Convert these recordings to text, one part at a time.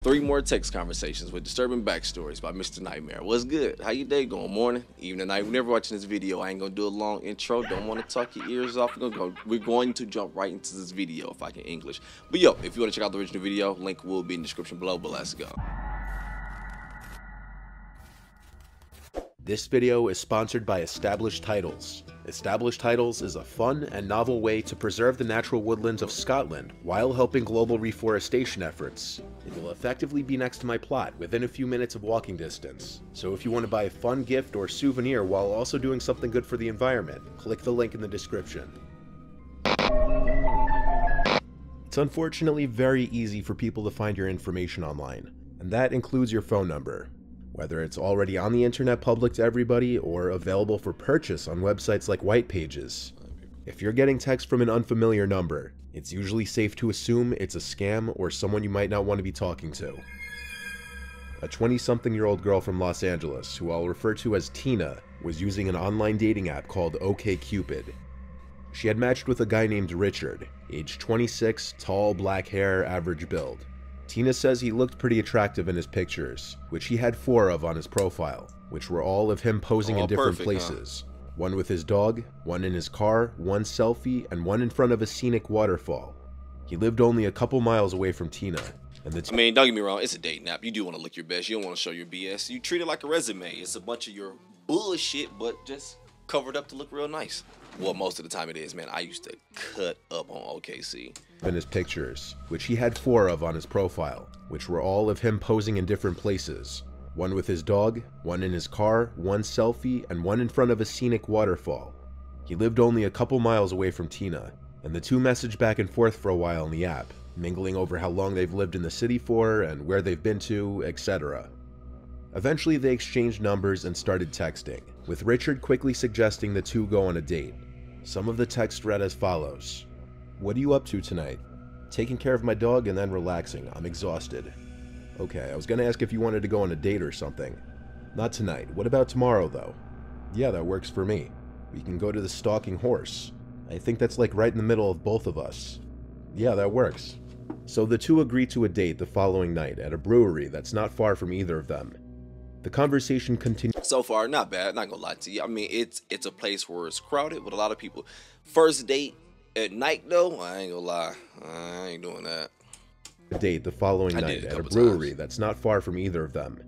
Three more text conversations with disturbing backstories by Mr. Nightmare. What's good? How your day going? Morning, evening, night. Whenever watching this video, I ain't gonna do a long intro. Don't want to talk your ears off. We're going to jump right into this video if I can English. But yo, if you want to check out the original video, link will be in the description below. But let's go. This video is sponsored by Established Titles. Established Titles is a fun and novel way to preserve the natural woodlands of Scotland while helping global reforestation efforts. It will effectively be next to my plot within a few minutes of walking distance. So if you want to buy a fun gift or souvenir while also doing something good for the environment, click the link in the description. It's unfortunately very easy for people to find your information online, and that includes your phone number. Whether it's already on the internet public to everybody or available for purchase on websites like White Pages. If you're getting text from an unfamiliar number, it's usually safe to assume it's a scam or someone you might not want to be talking to. A 20-something-year-old girl from Los Angeles, who I'll refer to as Tina, was using an online dating app called OkCupid. She had matched with a guy named Richard, age 26, tall, black hair, average build. Tina says he looked pretty attractive in his pictures, which he had 4 of on his profile, which were all of him posing in different places. Huh? One with his dog, one in his car, one selfie, and one in front of a scenic waterfall. He lived only a couple miles away from Tina, and the I mean, don't get me wrong, it's a dating app. You do want to look your best. You don't want to show your BS. You treat it like a resume. It's a bunch of your bullshit, but just covered up to look real nice. Well, most of the time it is, man. I used to cut up on OKC. In his pictures, which he had 4 of on his profile, which were all of him posing in different places. One with his dog, one in his car, one selfie, and one in front of a scenic waterfall. He lived only a couple miles away from Tina, and the two messaged back and forth for a while in the app, mingling over how long they've lived in the city for and where they've been to, etc. Eventually they exchanged numbers and started texting, with Richard quickly suggesting the two go on a date. Some of the text read as follows. "What are you up to tonight?" "Taking care of my dog and then relaxing. I'm exhausted." "Okay, I was gonna ask if you wanted to go on a date or something." "Not tonight. What about tomorrow, though?" "Yeah, that works for me. We can go to the Stalking Horse. I think that's like right in the middle of both of us." "Yeah, that works." So the two agreed to a date the following night at a brewery that's not far from either of them. The conversation continued. So far, not bad. Not gonna lie to you. I mean, it's a place where it's crowded with a lot of people. First date at night, though, I ain't gonna lie. I ain't doing that. Date the following night at a brewery that's not far from either of them.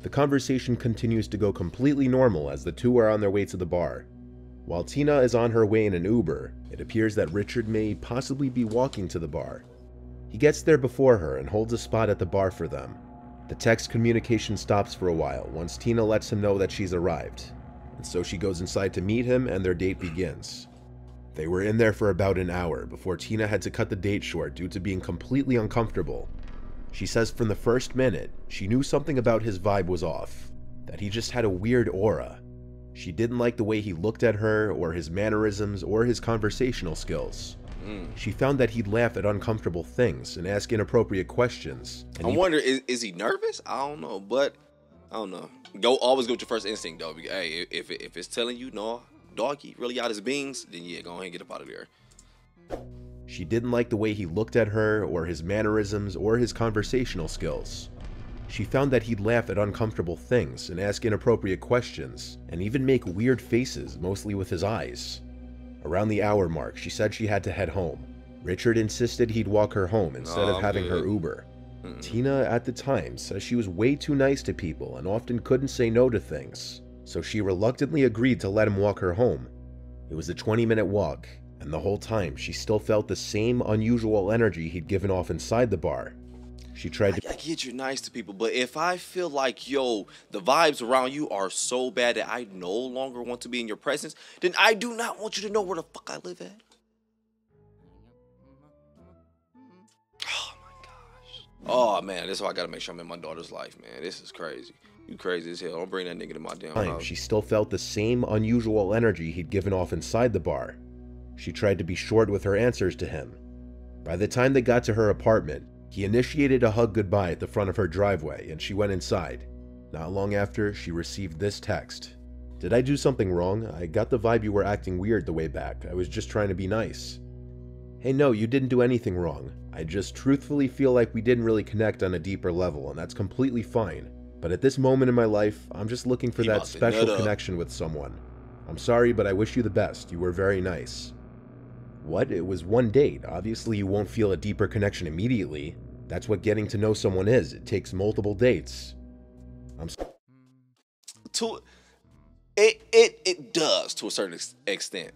The conversation continues to go completely normal as the two are on their way to the bar. While Tina is on her way in an Uber, it appears that Richard may possibly be walking to the bar. He gets there before her and holds a spot at the bar for them. The text communication stops for a while once Tina lets him know that she's arrived, and so she goes inside to meet him and their date begins. They were in there for about an hour before Tina had to cut the date short due to being completely uncomfortable. She says from the first minute, she knew something about his vibe was off, that he just had a weird aura. She didn't like the way he looked at her, or his mannerisms, or his conversational skills. She found that he'd laugh at uncomfortable things and ask inappropriate questions. I wonder, is he nervous? I don't know, but I don't know. Always go with your first instinct, though. Hey, if it's telling you, no, doggy really out his beans, then yeah, go ahead and get up out of there. She didn't like the way he looked at her, or his mannerisms, or his conversational skills. She found that he'd laugh at uncomfortable things and ask inappropriate questions, and even make weird faces, mostly with his eyes. Around the hour mark, she said she had to head home. Richard insisted he'd walk her home instead of having her Uber. Tina, at the time, says she was way too nice to people and often couldn't say no to things, so she reluctantly agreed to let him walk her home. It was a 20-minute walk, and the whole time she still felt the same unusual energy he'd given off inside the bar. She tried to— I get you're nice to people, but if I feel like, yo, the vibes around you are so bad that I no longer want to be in your presence, then I do not want you to know where the fuck I live at. Oh my gosh. Oh man, this is why I gotta make sure I'm in my daughter's life, man. This is crazy. You crazy as hell. Don't bring that nigga to my damn house. She still felt the same unusual energy he'd given off inside the bar. She tried to be short with her answers to him. By the time they got to her apartment, he initiated a hug goodbye at the front of her driveway, and she went inside. Not long after, she received this text. "Did I do something wrong? I got the vibe you were acting weird the way back. I was just trying to be nice." Hey, no, you didn't do anything wrong. I just truthfully feel like we didn't really connect on a deeper level, and that's completely fine. But at this moment in my life, I'm just looking for that special connection with someone. I'm sorry, but I wish you the best. You were very nice. What? It was one date. Obviously, you won't feel a deeper connection immediately. That's what getting to know someone is. It takes multiple dates. It does to a certain extent.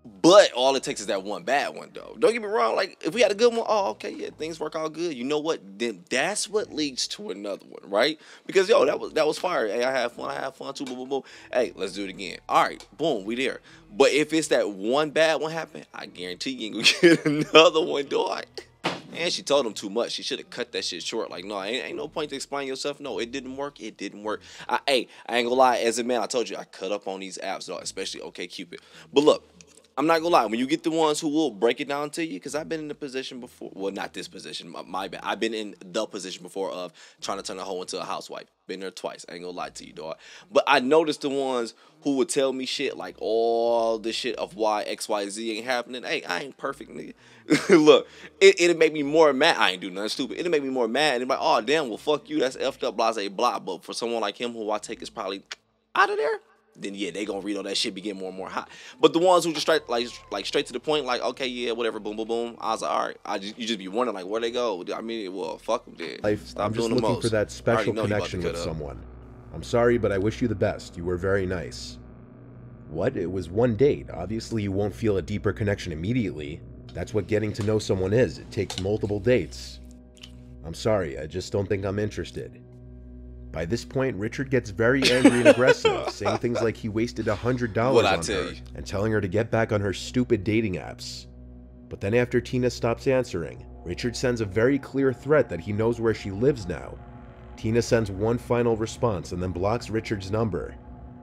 But all it takes is that one bad one, though. Don't get me wrong. Like, if we had a good one, oh, okay, yeah, things work out good. You know what? Then that's what leads to another one, right? Because, yo, that was fire. Hey, I had fun too, boom, boom, boom. Hey, let's do it again. All right, boom, we there. But if it's that one bad one happen, I guarantee you ain't gonna get another one, dog. And she told him too much. She should have cut that shit short. Like, no, ain't no point to explain yourself. No, it didn't work. It didn't work. I ain't gonna lie. As a man, I told you, I cut up on these apps, dog, especially OkCupid. But look, I'm not gonna lie. When you get the ones who will break it down to you, because I've been in the position before. Well, not this position. My bad. I've been in the position before of trying to turn a hoe into a housewife. Been there twice. I ain't gonna lie to you, dog. But I noticed the ones who would tell me shit like all the shit of why XYZ ain't happening. Hey, I ain't perfect, nigga. Look, it'll make me more mad. I ain't do nothing stupid. It'll make me more mad. And like, oh damn, well fuck you. That's effed up. Blase blah. But for someone like him, who I take is probably out of there, then yeah, they gonna read all that shit, be getting more and more hot. But the ones who just straight to the point, like, okay, yeah, whatever, boom, boom, boom. I was like, all right, you just be wondering like where they go. I mean, well, fuck them, then. I'm just looking for that special connection with someone. I'm sorry, but I wish you the best. You were very nice. What? It was one date. Obviously, you won't feel a deeper connection immediately. That's what getting to know someone is. It takes multiple dates. I'm sorry, I just don't think I'm interested. By this point, Richard gets very angry and aggressive, saying things like he wasted $100 on her and telling her to get back on her stupid dating apps. But then after Tina stops answering, Richard sends a very clear threat that he knows where she lives now. Tina sends one final response and then blocks Richard's number.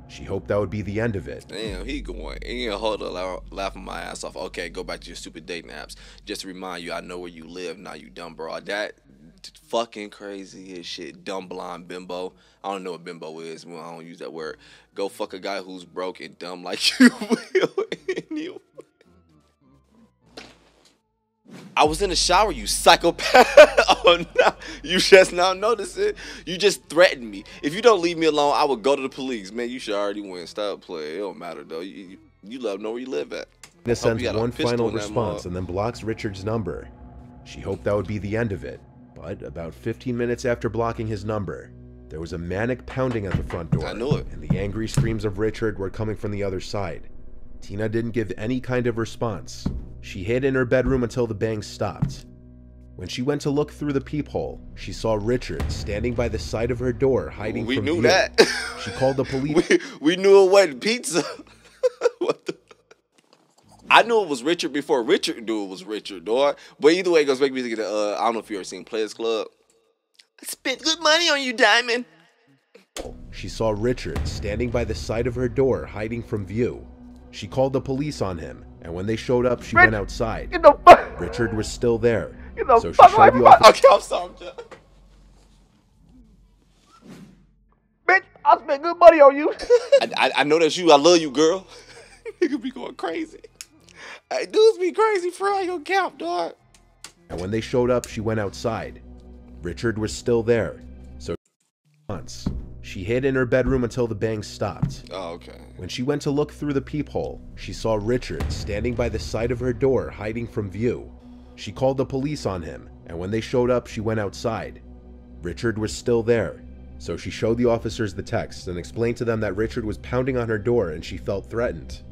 She hoped that would be the end of it. Damn, he gonna hold up, laughing my ass off. Okay, go back to your stupid dating apps. Just to remind you, I know where you live. Now you dumb bro. That fucking crazy as shit. Dumb blonde bimbo. I don't know what bimbo is. Well, I don't use that word. Go fuck a guy who's broke and dumb like you will. I was in the shower, you psychopath. Oh no, you just now notice it. You just threatened me. If you don't leave me alone, I would go to the police. Man, you should already win. Stop playing. It don't matter though. You love know where you live at. Tina sends one final response and then blocks Richard's number. She hoped that would be the end of it. But about 15 minutes after blocking his number, there was a manic pounding at the front door. I knew it. And the angry screams of Richard were coming from the other side. Tina didn't give any kind of response. She hid in her bedroom until the bangs stopped. When she went to look through the peephole, she saw Richard standing by the side of her door, hiding from view. We knew that. She called the police. We knew it wasn't pizza. What the? I knew it was Richard before Richard knew it was Richard, dog. But either way, it goes make me think of I don't know if you ever seen Players Club. I spent good money on you, Diamond. She saw Richard standing by the side of her door, hiding from view. She called the police on him, and when they showed up, she went outside. Richard was still there, so she showed the officer. Okay, I'm sorry, bitch, I spent good money on you. I know that's you. I love you, girl. Nigga be going crazy. Hey, dudes be crazy, for I ain't gonna count, dog. And when they showed up, she went outside. Richard was still there, so she hid in her bedroom until the bangs stopped. Oh, okay. When she went to look through the peephole, she saw Richard standing by the side of her door, hiding from view. She called the police on him, and when they showed up, she went outside. Richard was still there, so she showed the officers the text and explained to them that Richard was pounding on her door and she felt threatened.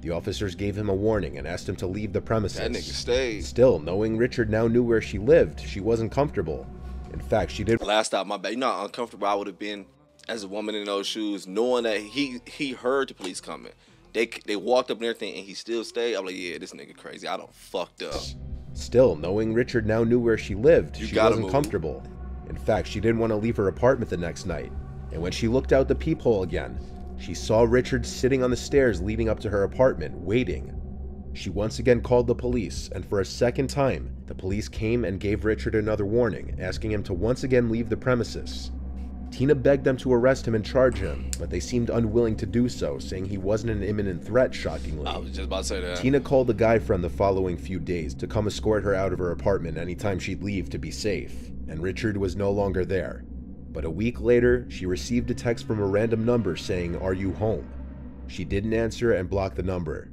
The officers gave him a warning and asked him to leave the premises. That nigga stayed. Still, knowing Richard now knew where she lived, she wasn't comfortable. In fact, she did. Last out, my bad. You know how uncomfortable I would have been as a woman in those shoes, knowing that he heard the police coming. They walked up and everything, and he still stayed. I'm like, yeah, this nigga crazy. I done fucked up. Still, knowing Richard now knew where she lived, she wasn't comfortable. In fact, she didn't want to leave her apartment the next night. And when she looked out the peephole again, she saw Richard sitting on the stairs leading up to her apartment, waiting. She once again called the police, and for a second time, the police came and gave Richard another warning, asking him to once again leave the premises. Tina begged them to arrest him and charge him, but they seemed unwilling to do so, saying he wasn't an imminent threat, shockingly. I was just about to say that. Tina called the guy friend the following few days to come escort her out of her apartment anytime she'd leave to be safe, and Richard was no longer there. But a week later, she received a text from a random number saying, "Are you home?" She didn't answer and blocked the number.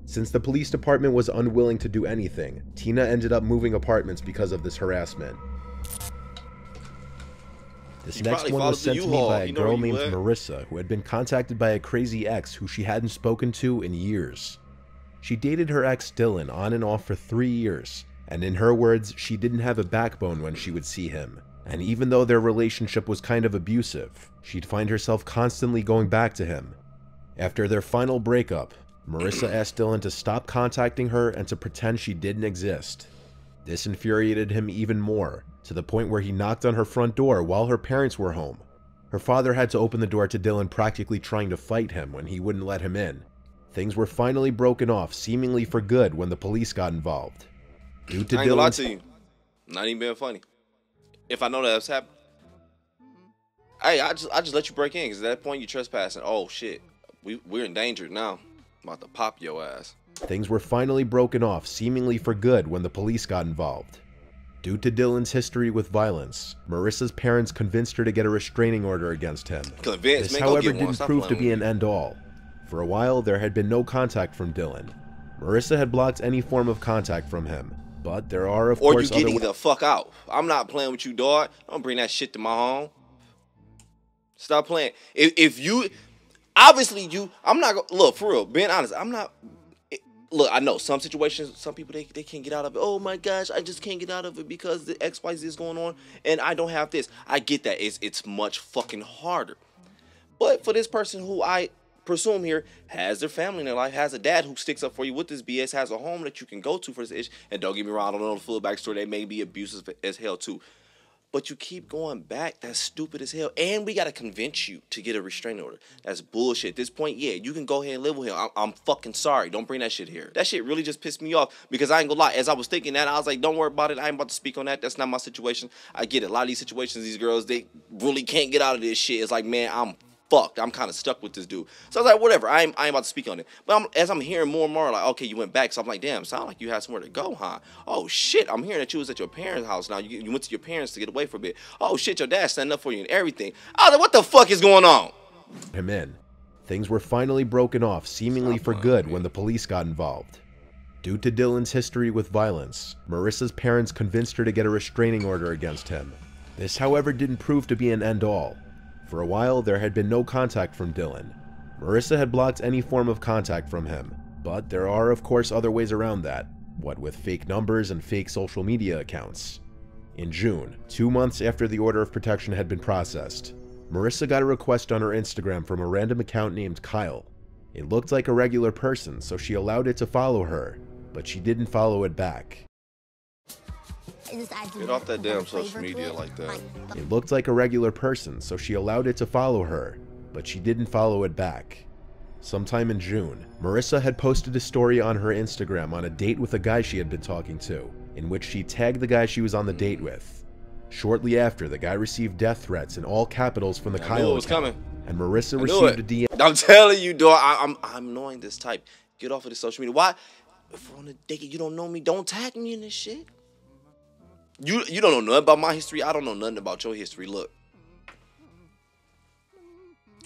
Since the police department was unwilling to do anything, Tina ended up moving apartments because of this harassment. This next one was sent to me by a girl named Marissa, who had been contacted by a crazy ex who she hadn't spoken to in years. She dated her ex Dylan on and off for 3 years, and in her words, she didn't have a backbone when she would see him. And even though their relationship was kind of abusive, she'd find herself constantly going back to him. After their final breakup, Marissa asked Dylan to stop contacting her and to pretend she didn't exist. This infuriated him even more, to the point where he knocked on her front door while her parents were home. Her father had to open the door to Dylan, practically trying to fight him when he wouldn't let him in. Things were finally broken off, seemingly for good, when the police got involved. Due to I ain't gonna lie to you. Not even being funny. If I know that that's happening, hey, I just let you break in, because at that point you're trespassing. Oh shit, we're in danger now. I'm about to pop your ass. Things were finally broken off, seemingly for good, when the police got involved. Due to Dylan's history with violence, Marissa's parents convinced her to get a restraining order against him. This, however, didn't prove to be an end-all. For a while, there had been no contact from Dylan. Marissa had blocked any form of contact from him, but there are, of course, or you getting the fuck out. I'm not playing with you, dog. Don't bring that shit to my home. Stop playing. If you, obviously you, I'm not gonna, look, for real, being honest, I'm not, look, I know some situations, some people, they can't get out of it. Oh my gosh, I just can't get out of it because the XYZ is going on and I don't have this. I get that. It's much fucking harder. But for this person who I presume here has their family in their life, has a dad who sticks up for you with this BS, has a home that you can go to for this issue, and don't get me wrong, I don't know the full backstory, they may be abusive as hell too. But you keep going back, that's stupid as hell. And we gotta convince you to get a restraining order. That's bullshit. At this point, yeah, you can go ahead and live with him. I'm fucking sorry. Don't bring that shit here. That shit really just pissed me off, because I ain't gonna lie. As I was thinking that, I was like, don't worry about it. I ain't about to speak on that. That's not my situation. I get it. A lot of these situations, these girls, they really can't get out of this shit. It's like, man, I'm fucked. I'm kind of stuck with this dude. So I was like, whatever. I ain't about to speak on it. But as I'm hearing more and more, like, okay, you went back. So I'm like, damn, sound like you had somewhere to go, huh? Oh, shit. I'm hearing that you was at your parents' house now. You went to your parents to get away for a bit. Oh, shit, your dad standing up for you and everything. I was like, what the fuck is going on? Him in. Things were finally broken off, seemingly for good, when the police got involved. Due to Dylan's history with violence, Marissa's parents convinced her to get a restraining order against him. This, however, didn't prove to be an end-all. For a while, there had been no contact from Dylan. Marissa had blocked any form of contact from him, but there are, of course, other ways around that, what with fake numbers and fake social media accounts. In June, 2 months after the order of protection had been processed, Marissa got a request on her Instagram from a random account named Kyle. It looked like a regular person, so she allowed it to follow her, but she didn't follow it back. Get off that damn social media like that. It looked like a regular person, so she allowed it to follow her, but she didn't follow it back. Sometime in June, Marissa had posted a story on her Instagram on a date with a guy she had been talking to, in which she tagged the guy she was on the date with. Shortly after, the guy received death threats in all capitals from the Kyle account, and Marissa received a DM. I'm telling you, dog, I'm knowing this type. Get off of the social media. Why? If we're on a date, you don't know me, don't tag me in this shit. You don't know nothing about my history. I don't know nothing about your history. Look,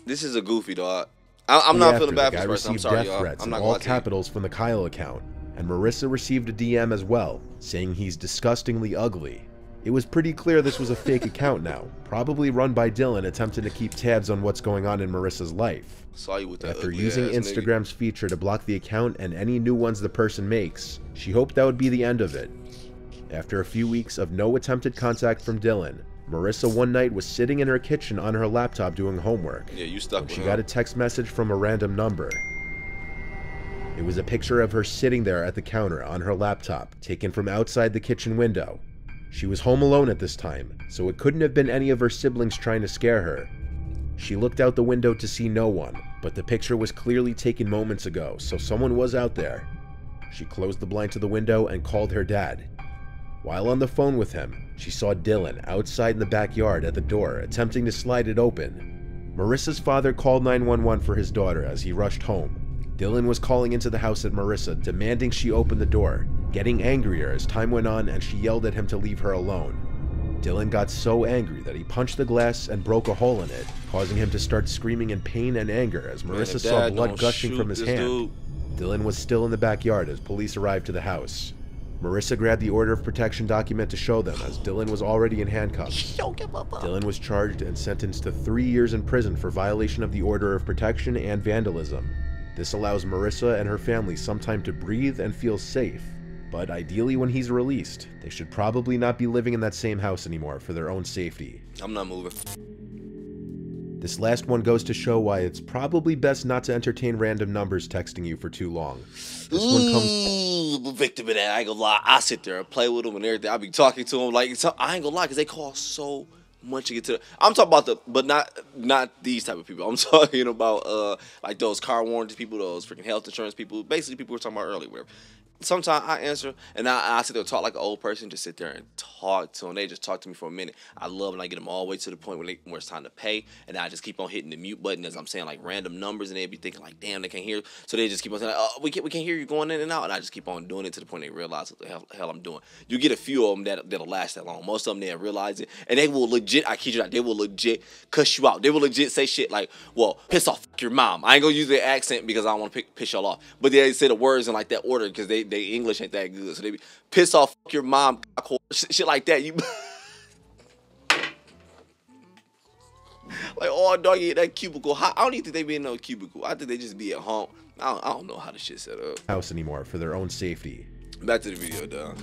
this is a goofy, dog. I'm not feeling bad for this person. I'm sorry, y'all. I'm not all capitals from the Kyle account, and Marissa received a DM as well, saying he's disgustingly ugly. It was pretty clear this was a fake account now, probably run by Dylan attempting to keep tabs on what's going on in Marissa's life. Saw you with that After using Instagram's feature to block the account and any new ones the person makes, she hoped that would be the end of it. After a few weeks of no attempted contact from Dylan, Marissa one night was sitting in her kitchen on her laptop doing homework. Yeah, you stuck with she got a text message from a random number. It was a picture of her sitting there at the counter on her laptop, taken from outside the kitchen window. She was home alone at this time, so it couldn't have been any of her siblings trying to scare her. She looked out the window to see no one, but the picture was clearly taken moments ago, so someone was out there. She closed the blind to the window and called her dad. While on the phone with him, She saw Dylan outside in the backyard at the door, attempting to slide it open. Marissa's father called 911 for his daughter as he rushed home. Dylan was calling into the house at Marissa, demanding she open the door, getting angrier as time went on and she yelled at him to leave her alone. Dylan got so angry that he punched the glass and broke a hole in it, causing him to start screaming in pain and anger as Marissa saw blood gushing from his hand. Dylan was still in the backyard as police arrived to the house. Marissa grabbed the order of protection document to show them as Dylan was already in handcuffs. Dylan was charged and sentenced to 3 years in prison for violation of the order of protection and vandalism. This allows Marissa and her family some time to breathe and feel safe, but ideally when he's released, they should probably not be living in that same house anymore for their own safety. I'm not moving. This last one goes to show why it's probably best not to entertain random numbers texting you for too long. This one comes... I'm a victim of that. I ain't gonna lie. I sit there and play with them and everything. I be talking to them like, I ain't gonna lie, because they call so much to get to. I'm talking about but not these type of people. I'm talking about like those car warranty people, those freaking health insurance people. Basically, people we were talking about earlier. Whatever. Sometimes I answer and I sit there and talk like an old person. Just sit there and talk to them. They just talk to me for a minute. I love when I get them all the way to the point where it's time to pay, and I just keep on hitting the mute button as I'm saying like random numbers, and they be thinking like, damn, they can't hear. So they just keep on saying, oh, we can't hear you going in and out, and I just keep on doing it to the point they realize what the hell I'm doing. You get a few of them that'll last that long. Most of them they'll realize it, and they will legit. I kid you not, they will legit cuss you out. They will legit say shit like, well, piss off your mom. I ain't gonna use their accent because I don't want to piss y'all off, but they say the words in like that order because they English ain't that good. So they be piss off your mom, shit like that. You like, oh doggy, that cubicle. I don't even think they be in no cubicle. I think they just be at home. I don't know how the shit set up. House anymore for their own safety. Back to the video, dog.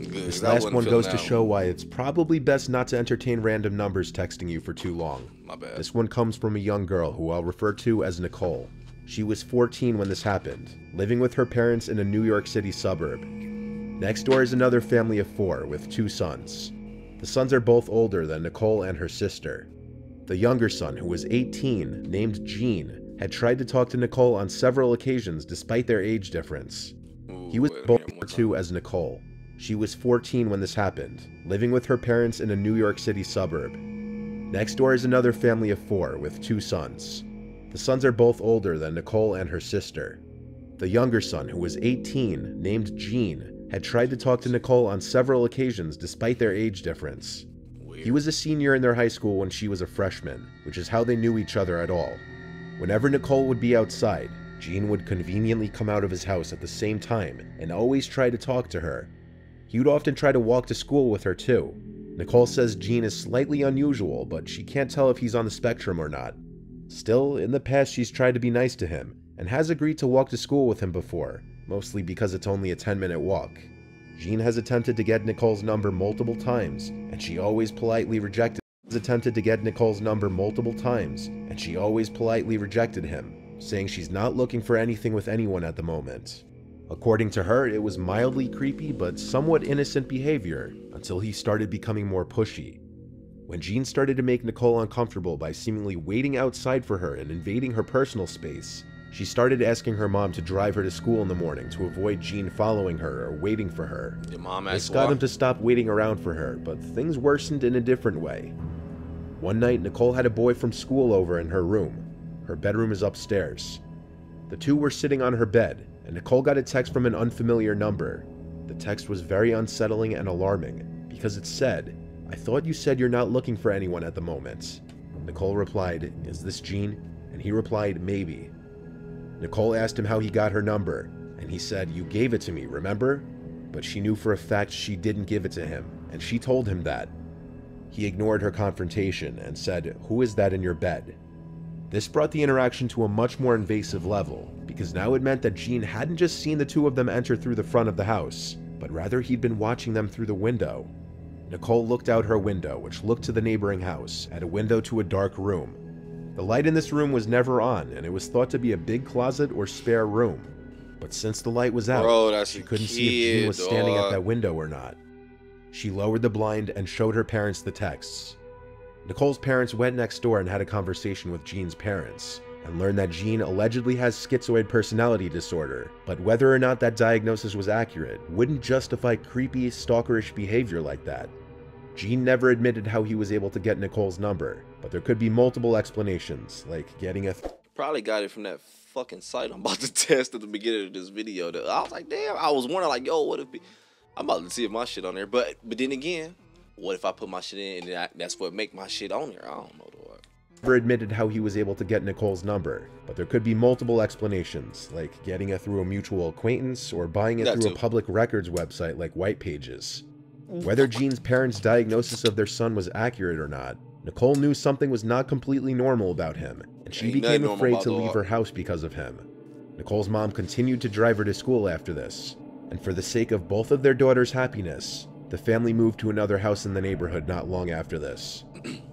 Good. This last one goes to show why it's probably best not to entertain random numbers texting you for too long. My bad. This one comes from a young girl who I'll refer to as Nicole. She was 14 when this happened, living with her parents in a New York City suburb. Next door is another family of 4 with 2 sons. The sons are both older than Nicole and her sister. The younger son, who was 18, named Gene, had tried to talk to Nicole on several occasions despite their age difference. He was both too as Nicole. She was 14 when this happened, living with her parents in a New York City suburb. Next door is another family of 4 with 2 sons. The sons are both older than Nicole and her sister. The younger son, who was 18, named Gene, had tried to talk to Nicole on several occasions despite their age difference. Weird. He was a senior in their high school when she was a freshman, which is how they knew each other at all. Whenever Nicole would be outside, Gene would conveniently come out of his house at the same time and always try to talk to her. He would often try to walk to school with her too. Nicole says Gene is slightly unusual, but she can't tell if he's on the spectrum or not. Still, in the past she's tried to be nice to him, and has agreed to walk to school with him before, mostly because it's only a 10-minute walk. Gene has attempted to get Nicole's number multiple times, and she always politely rejected him, saying she's not looking for anything with anyone at the moment. According to her, it was mildly creepy but somewhat innocent behavior until he started becoming more pushy. When Gene started to make Nicole uncomfortable by seemingly waiting outside for her and invading her personal space, she started asking her mom to drive her to school in the morning to avoid Gene following her or waiting for her. Your mom This got him to stop waiting around for her, but things worsened in a different way. One night, Nicole had a boy from school over in her room. Her bedroom is upstairs. The two were sitting on her bed, and Nicole got a text from an unfamiliar number. The text was very unsettling and alarming, because it said, "I thought you said you're not looking for anyone at the moment." Nicole replied, "Is this Gene?" And he replied, "Maybe." Nicole asked him how he got her number, and he said, "You gave it to me, remember?" But she knew for a fact she didn't give it to him, and she told him that. He ignored her confrontation and said, "Who is that in your bed?" This brought the interaction to a much more invasive level, because now it meant that Gene hadn't just seen the two of them enter through the front of the house, but rather he'd been watching them through the window. Nicole looked out her window, which looked to the neighboring house, at a window to a dark room. The light in this room was never on, and it was thought to be a big closet or spare room. But since the light was out, she couldn't see if Gene was standing at that window or not. She lowered the blind and showed her parents the texts. Nicole's parents went next door and had a conversation with Gene's parents, and learned that Gene allegedly has schizoid personality disorder, but whether or not that diagnosis was accurate wouldn't justify creepy, stalkerish behavior like that. Gene never admitted how he was able to get Nicole's number, but there could be multiple explanations, like getting a Probably got it from that fucking site I'm about to test at the beginning of this video. I was like, damn, I was wondering like, yo, what if I'm about to see if my shit on there. But then again, what if I put my shit in and that's what make my shit on there? I don't know, dog. Never admitted how he was able to get Nicole's number, but there could be multiple explanations, like getting it through a mutual acquaintance or buying it through a public records website like White Pages. Whether Gene's parents' diagnosis of their son was accurate or not, Nicole knew something was not completely normal about him, and she became afraid to leave her house because of him. Nicole's mom continued to drive her to school after this, and for the sake of both of their daughters' happiness, the family moved to another house in the neighborhood not long after this.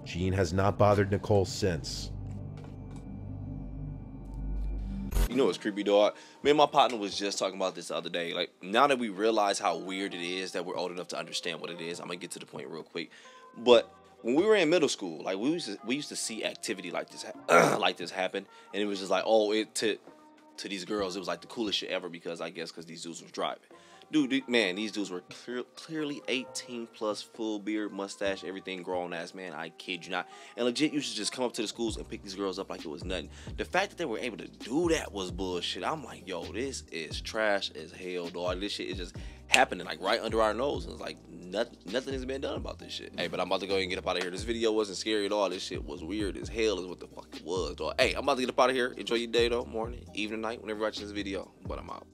Gene has not bothered Nicole since. You know what's creepy, dog? Me and my partner was just talking about this the other day. Like, now that we realize how weird it is that we're old enough to understand what it is, I'm gonna get to the point real quick. But when we were in middle school, like we used to see activity like this happen, and it was just like, oh, to these girls, it was like the coolest shit ever because these dudes was driving. Dude, man, these dudes were clearly 18 plus, full beard, mustache, everything, grown ass, man. I kid you not. And legit, you should just come up to the schools and pick these girls up like it was nothing. The fact that they were able to do that was bullshit. I'm like, yo, this is trash as hell, dog. This shit is just happening like right under our nose. And it's like nothing has been done about this shit. Hey, but I'm about to go ahead and get up out of here. This video wasn't scary at all. This shit was weird as hell is what the fuck it was, dog. Hey, I'm about to get up out of here. Enjoy your day, though, morning, evening, night, whenever you're watching this video. But I'm out.